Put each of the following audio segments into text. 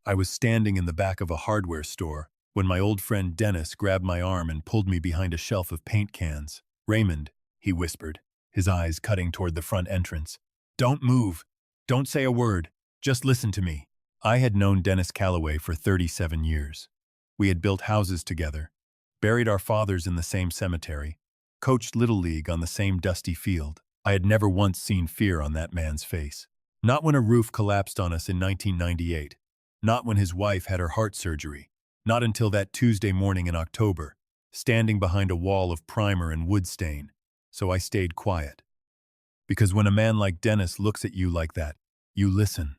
I was standing in the back of a hardware store when my old friend Dennis grabbed my arm and pulled me behind a shelf of paint cans. "Raymond," he whispered, his eyes cutting toward the front entrance. "Don't move. Don't say a word. Just listen to me." I had known Dennis Calloway for 37 years. We had built houses together, buried our fathers in the same cemetery, coached Little League on the same dusty field. I had never once seen fear on that man's face. Not when a roof collapsed on us in 1998. Not when his wife had her heart surgery. Not until that Tuesday morning in October, standing behind a wall of primer and wood stain. So I stayed quiet. Because when a man like Dennis looks at you like that, you listen.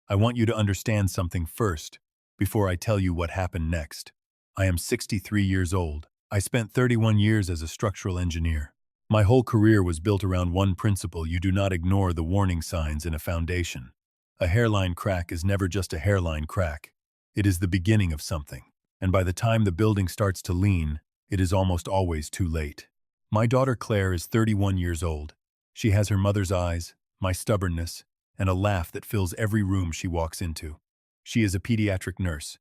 I want you to understand something first, before I tell you what happened next. I am 63 years old. I spent 31 years as a structural engineer. My whole career was built around one principle: you do not ignore the warning signs in a foundation. A hairline crack is never just a hairline crack. It is the beginning of something. And by the time the building starts to lean, it is almost always too late. My daughter Claire is 31 years old. She has her mother's eyes, my stubbornness, and a laugh that fills every room she walks into. She is a pediatric nurse.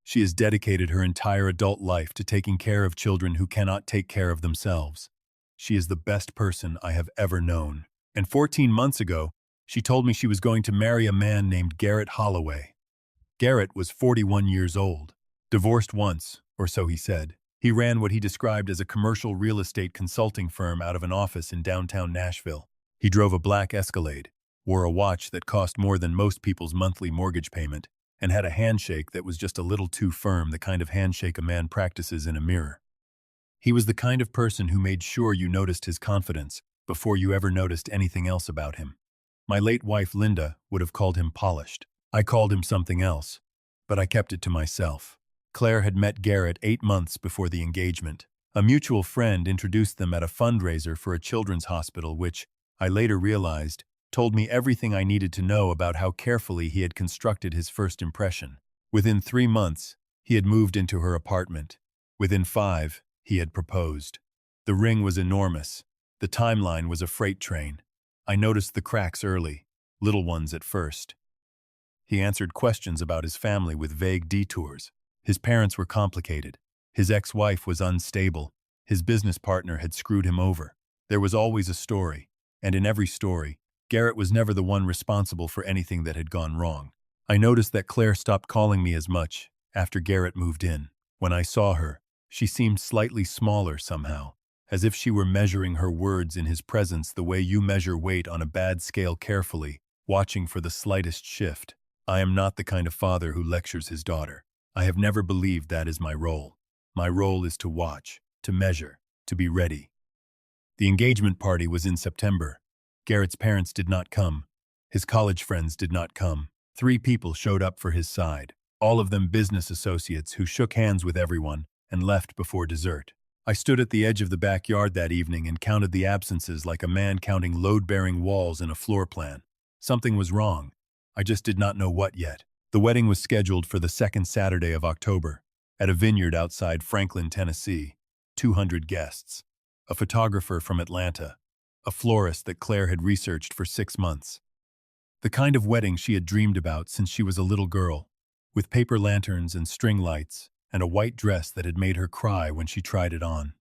She has dedicated her entire adult life to taking care of children who cannot take care of themselves. She is the best person I have ever known. And 14 months ago, she told me she was going to marry a man named Garrett Holloway. Garrett was 41 years old, divorced once, or so he said. He ran what he described as a commercial real estate consulting firm out of an office in downtown Nashville. He drove a black Escalade, wore a watch that cost more than most people's monthly mortgage payment, and had a handshake that was just a little too firm, the kind of handshake a man practices in a mirror. He was the kind of person who made sure you noticed his confidence before you ever noticed anything else about him. My late wife, Linda, would have called him polished. I called him something else, but I kept it to myself. Claire had met Garrett 8 months before the engagement. A mutual friend introduced them at a fundraiser for a children's hospital, which, I later realized, told me everything I needed to know about how carefully he had constructed his first impression. Within 3 months, he had moved into her apartment. Within 5, he had proposed. The ring was enormous. The timeline was a freight train. I noticed the cracks early, little ones at first. He answered questions about his family with vague detours. His parents were complicated. His ex-wife was unstable. His business partner had screwed him over. There was always a story, and in every story, Garrett was never the one responsible for anything that had gone wrong. I noticed that Claire stopped calling me as much after Garrett moved in. When I saw her, she seemed slightly smaller somehow, as if she were measuring her words in his presence the way you measure weight on a bad scale, carefully, watching for the slightest shift. I am not the kind of father who lectures his daughter. I have never believed that is my role. My role is to watch, to measure, to be ready. The engagement party was in September. Garrett's parents did not come. His college friends did not come. 3 people showed up for his side, all of them business associates who shook hands with everyone and left before dessert. I stood at the edge of the backyard that evening and counted the absences like a man counting load-bearing walls in a floor plan. Something was wrong. I just did not know what yet. The wedding was scheduled for the second Saturday of October, at a vineyard outside Franklin, Tennessee. 200 guests. A photographer from Atlanta. A florist that Claire had researched for 6 months. The kind of wedding she had dreamed about since she was a little girl, with paper lanterns and string lights, and a white dress that had made her cry when she tried it on.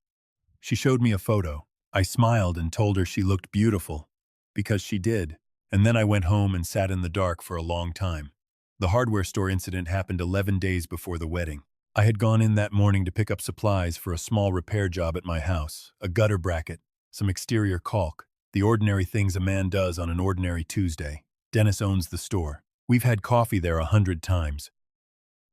She showed me a photo. I smiled and told her she looked beautiful, because she did, and then I went home and sat in the dark for a long time. The hardware store incident happened 11 days before the wedding. I had gone in that morning to pick up supplies for a small repair job at my house, a gutter bracket, some exterior caulk, the ordinary things a man does on an ordinary Tuesday. Dennis owns the store. We've had coffee there 100 times.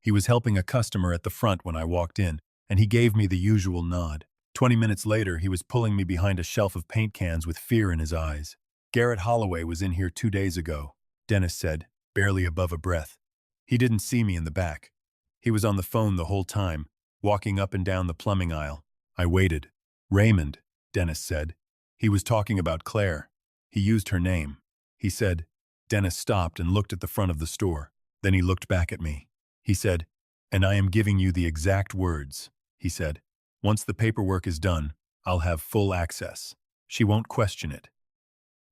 He was helping a customer at the front when I walked in, and he gave me the usual nod. 20 minutes later, he was pulling me behind a shelf of paint cans with fear in his eyes. "Garrett Holloway was in here 2 days ago," Dennis said, barely above a breath. He didn't see me in the back. He was on the phone the whole time, walking up and down the plumbing aisle. I waited. "Raymond," Dennis said. He was talking about Claire. He used her name. He said. Dennis stopped and looked at the front of the store. Then he looked back at me. He said, "And I am giving you the exact words," he said. "Once the paperwork is done, I'll have full access. She won't question it.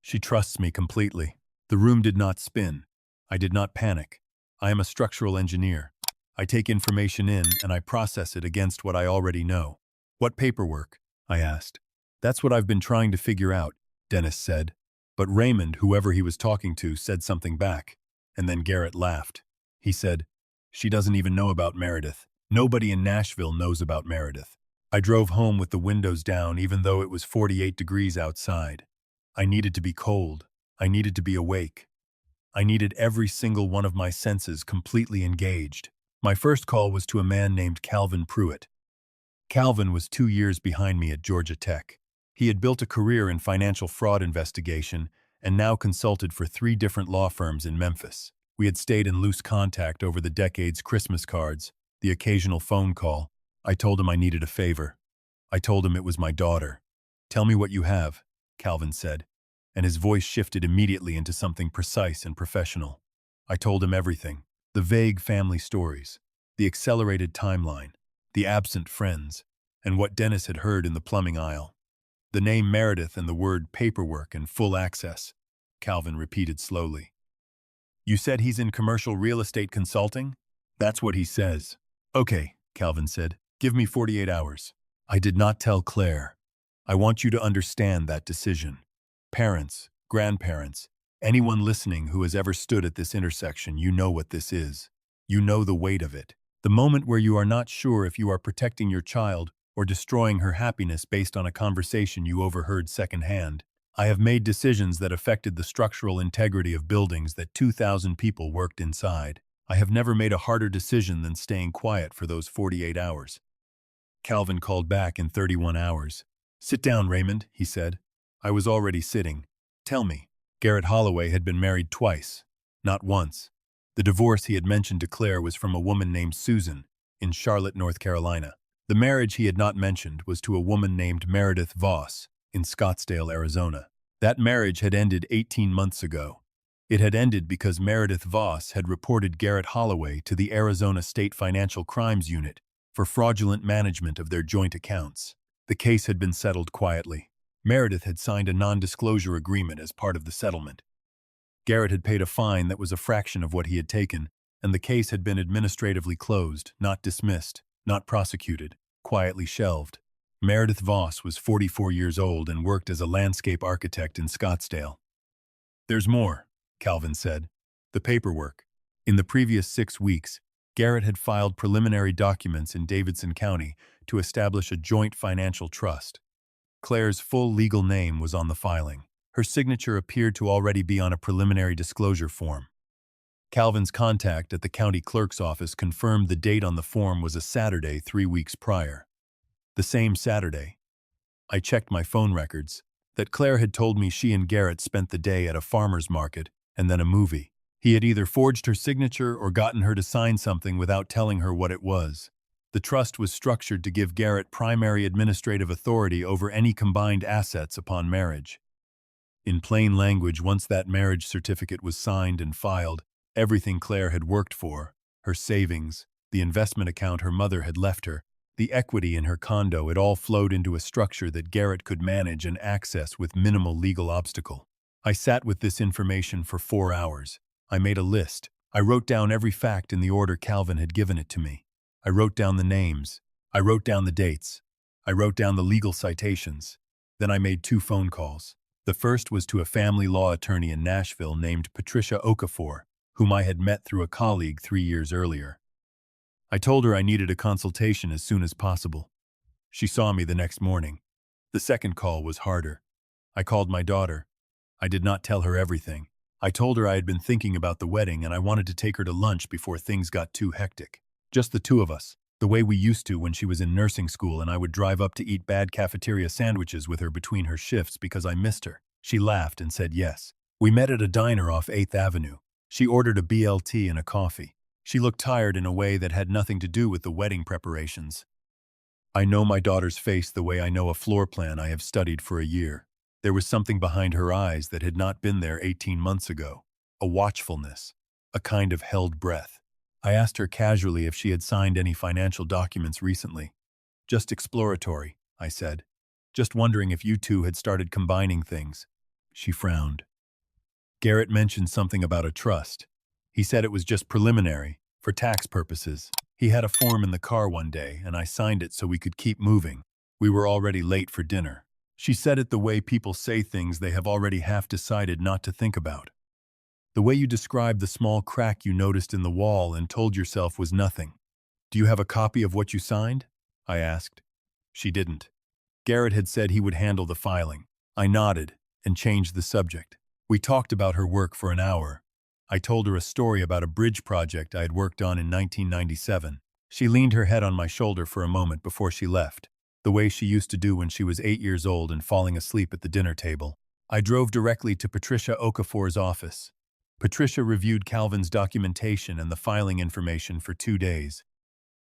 She trusts me completely." The room did not spin. I did not panic. I am a structural engineer. I take information in and I process it against what I already know. What paperwork? I asked. That's what I've been trying to figure out, Dennis said. But Raymond, whoever he was talking to, said something back. And then Garrett laughed. He said, "She doesn't even know about Meredith. Nobody in Nashville knows about Meredith." I drove home with the windows down even though it was 48 degrees outside. I needed to be cold. I needed to be awake. I needed every single one of my senses completely engaged. My first call was to a man named Calvin Pruitt. Calvin was 2 years behind me at Georgia Tech. He had built a career in financial fraud investigation and now consulted for 3 different law firms in Memphis. We had stayed in loose contact over the decades: Christmas cards, the occasional phone call. I told him I needed a favor. I told him it was my daughter. "Tell me what you have," Calvin said, and his voice shifted immediately into something precise and professional. I told him everything: the vague family stories, the accelerated timeline, the absent friends, and what Dennis had heard in the plumbing aisle. "The name Meredith and the word paperwork and full access," Calvin repeated slowly. "You said he's in commercial real estate consulting?" "That's what he says." "Okay," Calvin said. "Give me 48 hours. I did not tell Claire. I want you to understand that decision. Parents, grandparents, anyone listening who has ever stood at this intersection, you know what this is. You know the weight of it. The moment where you are not sure if you are protecting your child or destroying her happiness based on a conversation you overheard secondhand. I have made decisions that affected the structural integrity of buildings that 2,000 people worked inside. I have never made a harder decision than staying quiet for those 48 hours. Calvin called back in 31 hours. "Sit down, Raymond," he said. I was already sitting. "Tell me." Garrett Holloway had been married twice, not once. The divorce he had mentioned to Claire was from a woman named Susan in Charlotte, North Carolina. The marriage he had not mentioned was to a woman named Meredith Voss in Scottsdale, Arizona. That marriage had ended 18 months ago. It had ended because Meredith Voss had reported Garrett Holloway to the Arizona State Financial Crimes Unit for fraudulent management of their joint accounts. The case had been settled quietly. Meredith had signed a non-disclosure agreement as part of the settlement. Garrett had paid a fine that was a fraction of what he had taken, and the case had been administratively closed, not dismissed, not prosecuted, quietly shelved. Meredith Voss was 44 years old and worked as a landscape architect in Scottsdale. "There's more," Calvin said. "The paperwork." In the previous 6 weeks, Garrett had filed preliminary documents in Davidson County to establish a joint financial trust. Claire's full legal name was on the filing. Her signature appeared to already be on a preliminary disclosure form. Calvin's contact at the county clerk's office confirmed the date on the form was a Saturday 3 weeks prior. The same Saturday, I checked my phone records, that Claire had told me she and Garrett spent the day at a farmer's market and then a movie. He had either forged her signature or gotten her to sign something without telling her what it was. The trust was structured to give Garrett primary administrative authority over any combined assets upon marriage. In plain language, once that marriage certificate was signed and filed, everything Claire had worked for, her savings, the investment account her mother had left her, the equity in her condo, it all flowed into a structure that Garrett could manage and access with minimal legal obstacle. I sat with this information for 4 hours. I made a list. I wrote down every fact in the order Calvin had given it to me. I wrote down the names. I wrote down the dates. I wrote down the legal citations. Then I made 2 phone calls. The first was to a family law attorney in Nashville named Patricia Okafor, whom I had met through a colleague 3 years earlier. I told her I needed a consultation as soon as possible. She saw me the next morning. The second call was harder. I called my daughter. I did not tell her everything. I told her I had been thinking about the wedding and I wanted to take her to lunch before things got too hectic. Just the 2 of us, the way we used to when she was in nursing school and I would drive up to eat bad cafeteria sandwiches with her between her shifts because I missed her. She laughed and said yes. We met at a diner off 8th Avenue. She ordered a BLT and a coffee. She looked tired in a way that had nothing to do with the wedding preparations. I know my daughter's face the way I know a floor plan I have studied for a year. There was something behind her eyes that had not been there 18 months ago. A watchfulness. A kind of held breath. I asked her casually if she had signed any financial documents recently. "Just exploratory," I said. "Just wondering if you two had started combining things." She frowned. "Garrett mentioned something about a trust. He said it was just preliminary, for tax purposes. He had a form in the car one day, and I signed it so we could keep moving. We were already late for dinner. She said it the way people say things they have already half decided not to think about. The way you described the small crack you noticed in the wall and told yourself was nothing. Do you have a copy of what you signed? I asked. She didn't. Garrett had said he would handle the filing. I nodded and changed the subject. We talked about her work for an hour. I told her a story about a bridge project I had worked on in 1997. She leaned her head on my shoulder for a moment before she left, the way she used to do when she was 8 years old and falling asleep at the dinner table. I drove directly to Patricia Okafor's office. Patricia reviewed Calvin's documentation and the filing information for 2 days.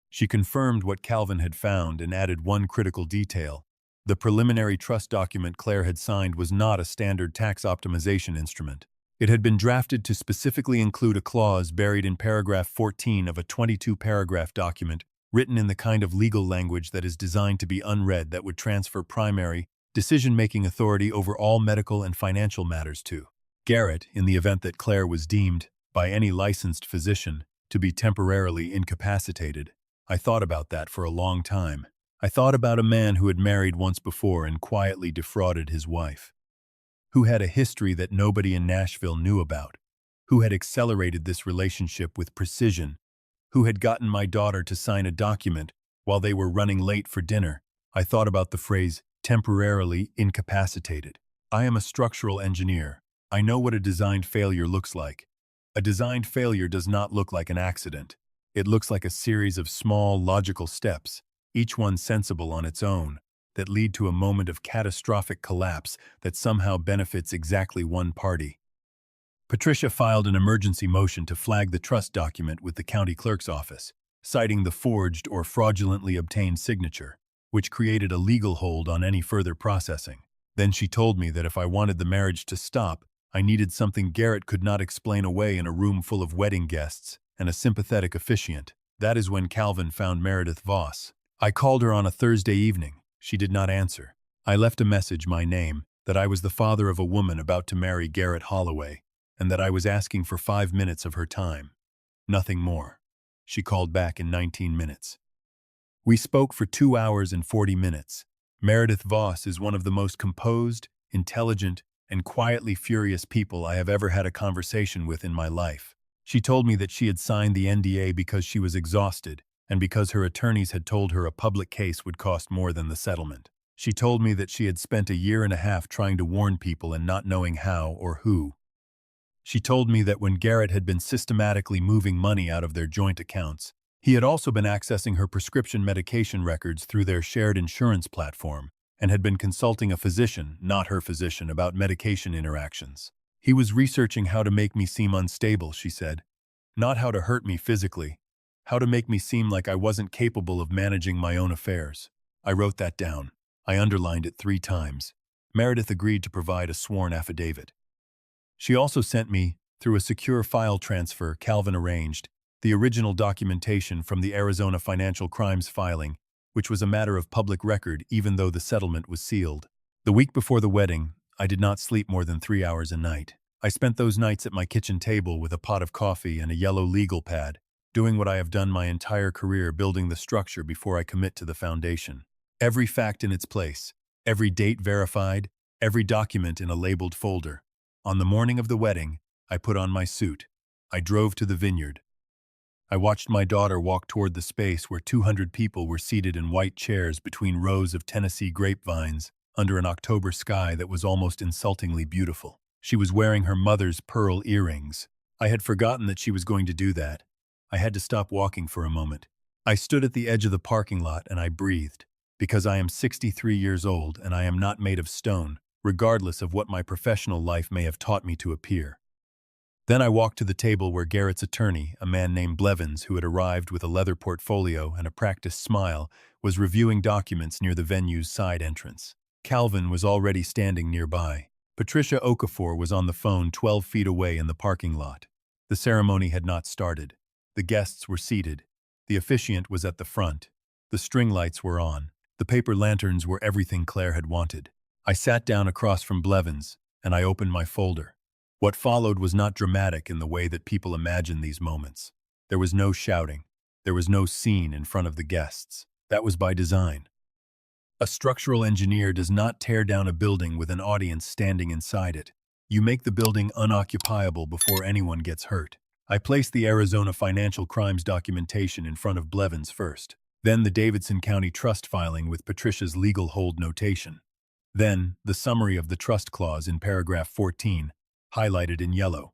She confirmed what Calvin had found and added one critical detail. The preliminary trust document Claire had signed was not a standard tax optimization instrument. It had been drafted to specifically include a clause buried in paragraph 14 of a 22-paragraph document written in the kind of legal language that is designed to be unread that would transfer primary, decision-making authority over all medical and financial matters to Garrett in the event that Claire was deemed, by any licensed physician, to be temporarily incapacitated. I thought about that for a long time. I thought about a man who had married once before and quietly defrauded his wife, who had a history that nobody in Nashville knew about, who had accelerated this relationship with precision, who had gotten my daughter to sign a document while they were running late for dinner. I thought about the phrase, temporarily incapacitated. I am a structural engineer. I know what a designed failure looks like. A designed failure does not look like an accident. It looks like a series of small, logical steps, each one sensible on its own, that lead to a moment of catastrophic collapse that somehow benefits exactly one party. Patricia filed an emergency motion to flag the trust document with the county clerk's office, citing the forged or fraudulently obtained signature, which created a legal hold on any further processing. Then she told me that if I wanted the marriage to stop, I needed something Garrett could not explain away in a room full of wedding guests and a sympathetic officiant. That is when Calvin found Meredith Voss. I called her on a Thursday evening. She did not answer. I left a message, my name, that I was the father of a woman about to marry Garrett Holloway, and that I was asking for 5 minutes of her time. Nothing more. She called back in 19 minutes. We spoke for 2 hours and 40 minutes. Meredith Voss is one of the most composed, intelligent, and quietly furious people I have ever had a conversation with in my life. She told me that she had signed the NDA because she was exhausted, and because her attorneys had told her a public case would cost more than the settlement. She told me that she had spent 1.5 years trying to warn people and not knowing how or who. She told me that when Garrett had been systematically moving money out of their joint accounts, he had also been accessing her prescription medication records through their shared insurance platform, and had been consulting a physician, not her physician, about medication interactions. He was researching how to make me seem unstable, she said. Not how to hurt me physically, how to make me seem like I wasn't capable of managing my own affairs. I wrote that down. I underlined it 3 times. Meredith agreed to provide a sworn affidavit. She also sent me, through a secure file transfer Calvin arranged, the original documentation from the Arizona financial crimes filing, which was a matter of public record even though the settlement was sealed. The week before the wedding, I did not sleep more than 3 hours a night. I spent those nights at my kitchen table with a pot of coffee and a yellow legal pad, doing what I have done my entire career, building the structure before I commit to the foundation. Every fact in its place, every date verified, every document in a labeled folder. On the morning of the wedding, I put on my suit. I drove to the vineyard. I watched my daughter walk toward the space where 200 people were seated in white chairs between rows of Tennessee grapevines under an October sky that was almost insultingly beautiful. She was wearing her mother's pearl earrings. I had forgotten that she was going to do that. I had to stop walking for a moment. I stood at the edge of the parking lot and I breathed, because I am 63 years old and I am not made of stone, regardless of what my professional life may have taught me to appear. Then I walked to the table where Garrett's attorney, a man named Blevins, who had arrived with a leather portfolio and a practiced smile, was reviewing documents near the venue's side entrance. Calvin was already standing nearby. Patricia Okafor was on the phone 12 feet away in the parking lot. The ceremony had not started. The guests were seated. The officiant was at the front. The string lights were on. The paper lanterns were everything Claire had wanted. I sat down across from Blevins, and I opened my folder. What followed was not dramatic in the way that people imagine these moments. There was no shouting. There was no scene in front of the guests. That was by design. A structural engineer does not tear down a building with an audience standing inside it. You make the building unoccupiable before anyone gets hurt. I placed the Arizona financial crimes documentation in front of Blevins first. Then the Davidson County trust filing with Patricia's legal hold notation. Then the summary of the trust clause in paragraph 14, highlighted in yellow.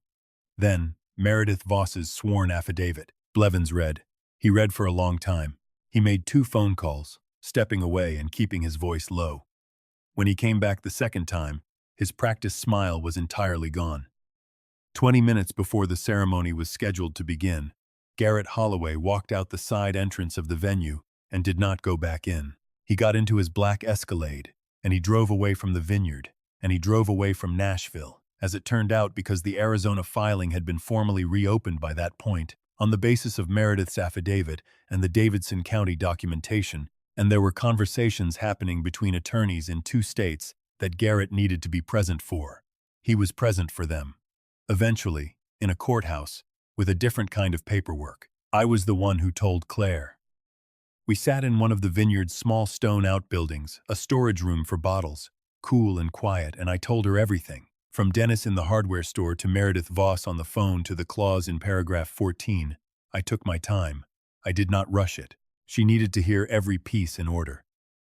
Then Meredith Voss's sworn affidavit. Blevins read. He read for a long time. He made 2 phone calls, stepping away and keeping his voice low. When he came back the second time, his practiced smile was entirely gone. 20 minutes before the ceremony was scheduled to begin, Garrett Holloway walked out the side entrance of the venue and did not go back in. He got into his black Escalade, and he drove away from the vineyard, and he drove away from Nashville, as it turned out because the Arizona filing had been formally reopened by that point, on the basis of Meredith's affidavit and the Davidson County documentation, and there were conversations happening between attorneys in 2 states that Garrett needed to be present for. He was present for them. Eventually, in a courthouse, with a different kind of paperwork, I was the one who told Claire. We sat in one of the vineyard's small stone outbuildings, a storage room for bottles, cool and quiet, and I told her everything, from Dennis in the hardware store to Meredith Voss on the phone to the clause in paragraph 14. I took my time. I did not rush it. She needed to hear every piece in order.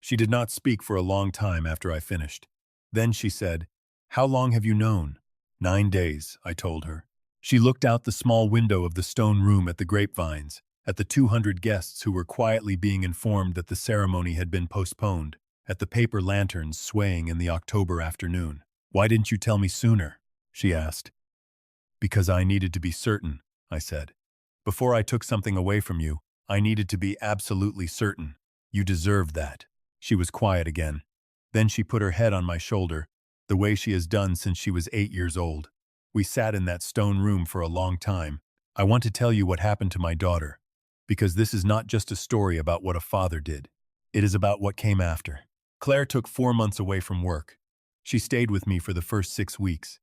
She did not speak for a long time after I finished. Then she said, "How long have you known?" 9 days, I told her. She looked out the small window of the stone room at the grapevines, at the 200 guests who were quietly being informed that the ceremony had been postponed, at the paper lanterns swaying in the October afternoon. "Why didn't you tell me sooner?" she asked. "Because I needed to be certain," I said. "Before I took something away from you, I needed to be absolutely certain. You deserved that." She was quiet again. Then she put her head on my shoulder, the way she has done since she was 8 years old. We sat in that stone room for a long time. "I want to tell you what happened to my daughter, because this is not just a story about what a father did. It is about what came after." Claire took 4 months away from work. She stayed with me for the first 6 weeks.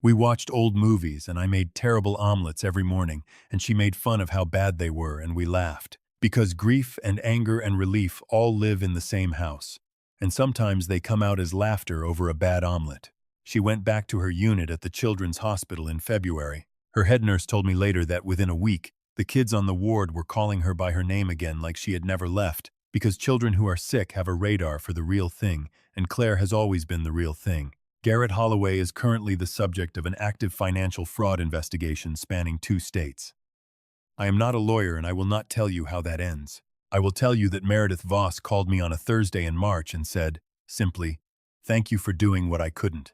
We watched old movies, and I made terrible omelets every morning, and she made fun of how bad they were, and we laughed. Because grief and anger and relief all live in the same house, and sometimes they come out as laughter over a bad omelet. She went back to her unit at the Children's Hospital in February. Her head nurse told me later that within a week, the kids on the ward were calling her by her name again like she had never left, because children who are sick have a radar for the real thing, and Claire has always been the real thing. Garrett Holloway is currently the subject of an active financial fraud investigation spanning 2 states. I am not a lawyer, and I will not tell you how that ends. I will tell you that Meredith Voss called me on a Thursday in March and said, simply, "Thank you for doing what I couldn't."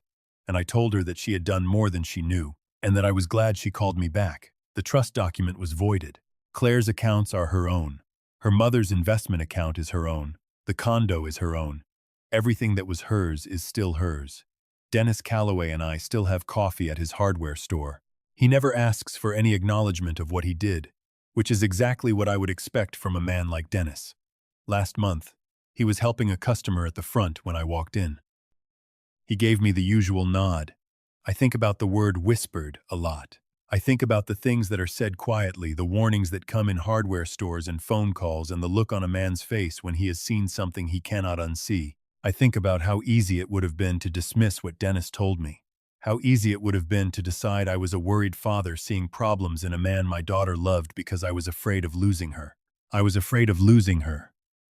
And I told her that she had done more than she knew, and that I was glad she called me back. The trust document was voided. Claire's accounts are her own. Her mother's investment account is her own. The condo is her own. Everything that was hers is still hers. Dennis Calloway and I still have coffee at his hardware store. He never asks for any acknowledgement of what he did, which is exactly what I would expect from a man like Dennis. Last month, he was helping a customer at the front when I walked in. He gave me the usual nod. I think about the word whispered a lot. I think about the things that are said quietly, the warnings that come in hardware stores and phone calls, and the look on a man's face when he has seen something he cannot unsee. I think about how easy it would have been to dismiss what Dennis told me. How easy it would have been to decide I was a worried father seeing problems in a man my daughter loved because I was afraid of losing her. I was afraid of losing her.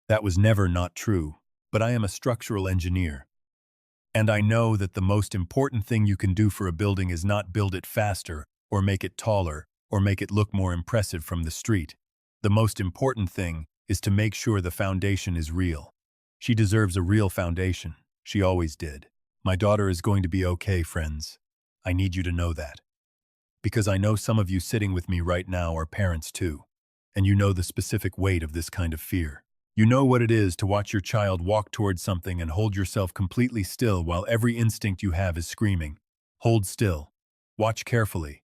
That was never not true, but I am a structural engineer. And I know that the most important thing you can do for a building is not build it faster, or make it taller, or make it look more impressive from the street. The most important thing is to make sure the foundation is real. She deserves a real foundation. She always did. My daughter is going to be okay, friends. I need you to know that. Because I know some of you sitting with me right now are parents too, and you know the specific weight of this kind of fear. You know what it is to watch your child walk towards something and hold yourself completely still while every instinct you have is screaming. Hold still. Watch carefully.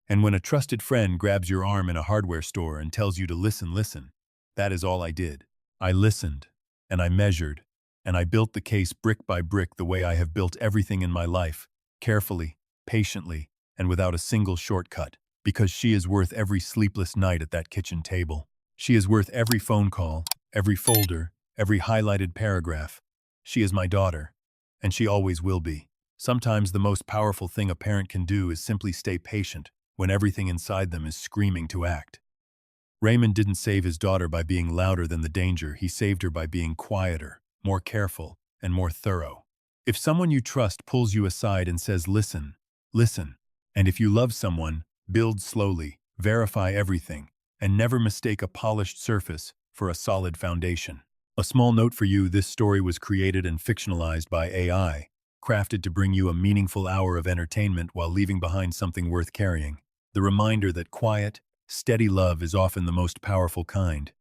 And when a trusted friend grabs your arm in a hardware store and tells you to listen, that is all I did. I listened, and I measured, and I built the case brick by brick the way I have built everything in my life, carefully, patiently, and without a single shortcut, because she is worth every sleepless night at that kitchen table. She is worth every phone call, every folder, every highlighted paragraph. She is my daughter, and she always will be. Sometimes the most powerful thing a parent can do is simply stay patient when everything inside them is screaming to act. Raymond didn't save his daughter by being louder than the danger. He saved her by being quieter, more careful, and more thorough. If someone you trust pulls you aside and says, listen, listen. And if you love someone, build slowly, verify everything, and never mistake a polished surface for a solid foundation. A small note for you: this story was created and fictionalized by AI, crafted to bring you a meaningful hour of entertainment while leaving behind something worth carrying. The reminder that quiet, steady love is often the most powerful kind.